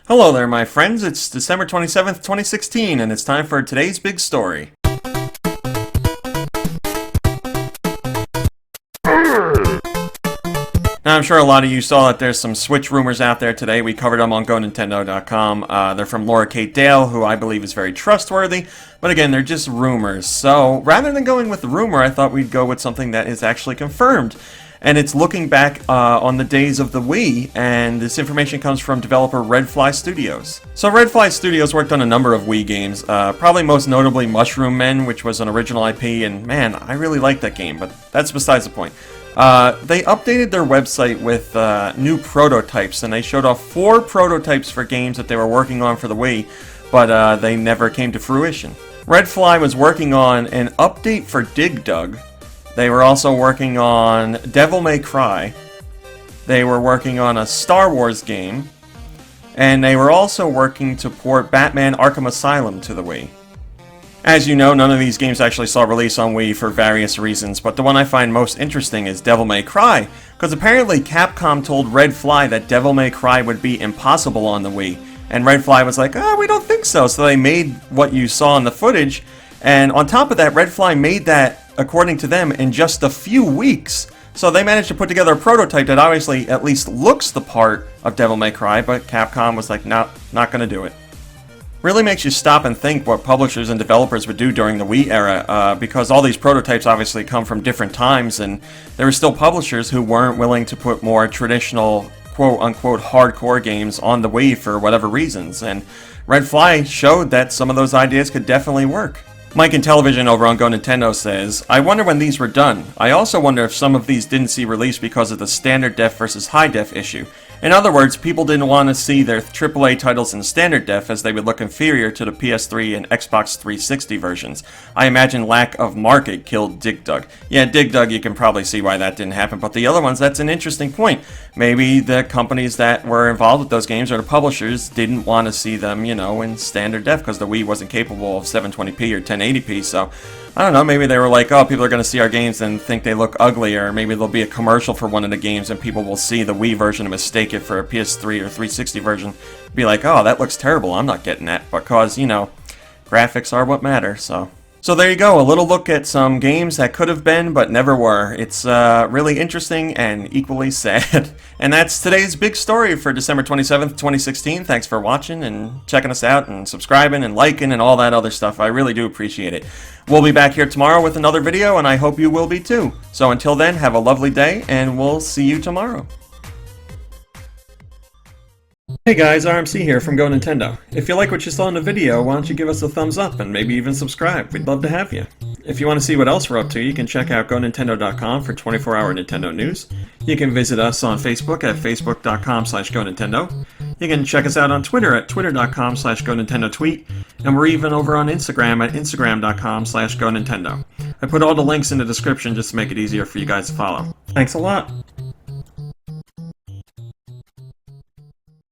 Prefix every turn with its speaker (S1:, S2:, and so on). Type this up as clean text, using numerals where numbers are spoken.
S1: Hello there, my friends. It's December 27th, 2016, and it's time for today's big story. Now, I'm sure a lot of you saw that there's some Switch rumors out there today. We covered them on GoNintendo.com. They're from Laura Kate Dale, who I believe is very trustworthy. But again, they're just rumors. So rather than going with the rumor, I thought we'd go with something that is actually confirmed. And it's looking back on the days of the Wii, and this information comes from developer Redfly Studios. So Redfly Studios worked on a number of Wii games, probably most notably Mushroom Men, which was an original IP, and man, I really liked that game, but that's besides the point. They updated their website with new prototypes, and they showed off 4 prototypes for games that they were working on for the Wii, but they never came to fruition. Redfly was working on an update for Dig Dug. They were also working on Devil May Cry. They were working on a Star Wars game. And they were also working to port Batman Arkham Asylum to the Wii. As you know, none of these games actually saw release on Wii for various reasons, but the one I find most interesting is Devil May Cry, because apparently Capcom told Redfly that Devil May Cry would be impossible on the Wii. And Redfly was like, oh, we don't think so. So they made what you saw in the footage, and on top of that, Redfly made that, according to them, in just a few weeks. So they managed to put together a prototype that obviously at least looks the part of Devil May Cry, but Capcom was like, no, not gonna do it. Really makes you stop and think what publishers and developers would do during the Wii era, because all these prototypes obviously come from different times, and there were still publishers who weren't willing to put more traditional quote-unquote hardcore games on the Wii for whatever reasons, and Redfly showed that some of those ideas could definitely work. Mike in Television over on GoNintendo says, I wonder when these were done. I also wonder if some of these didn't see release because of the standard def versus high def issue. In other words, people didn't want to see their AAA titles in standard def as they would look inferior to the PS3 and Xbox 360 versions. I imagine lack of market killed Dig Dug. Yeah, Dig Dug, you can probably see why that didn't happen, but the other ones, that's an interesting point. Maybe the companies that were involved with those games or the publishers didn't want to see them, you know, in standard def because the Wii wasn't capable of 720p or 1080p, so I don't know, maybe they were like, oh, people are going to see our games and think they look ugly, or maybe there'll be a commercial for one of the games and people will see the Wii version and mistake it for a PS3 or 360 version. Be like, oh, that looks terrible, I'm not getting that, because, you know, graphics are what matter, so. So there you go, a little look at some games that could have been but never were. It's really interesting and equally sad. And that's today's big story for December 27th, 2016. Thanks for watching and checking us out and subscribing and liking and all that other stuff. I really do appreciate it. We'll be back here tomorrow with another video, and I hope you will be too. So until then, have a lovely day, and we'll see you tomorrow. Hey guys, RMC here from GoNintendo. If you like what you saw in the video, why don't you give us a thumbs up and maybe even subscribe? We'd love to have you. If you want to see what else we're up to, you can check out GoNintendo.com for 24-hour Nintendo news. You can visit us on Facebook at facebook.com/GoNintendo. You can check us out on Twitter at twitter.com/GoNintendoTweet. And we're even over on Instagram at instagram.com/GoNintendo. I put all the links in the description just to make it easier for you guys to follow. Thanks a lot.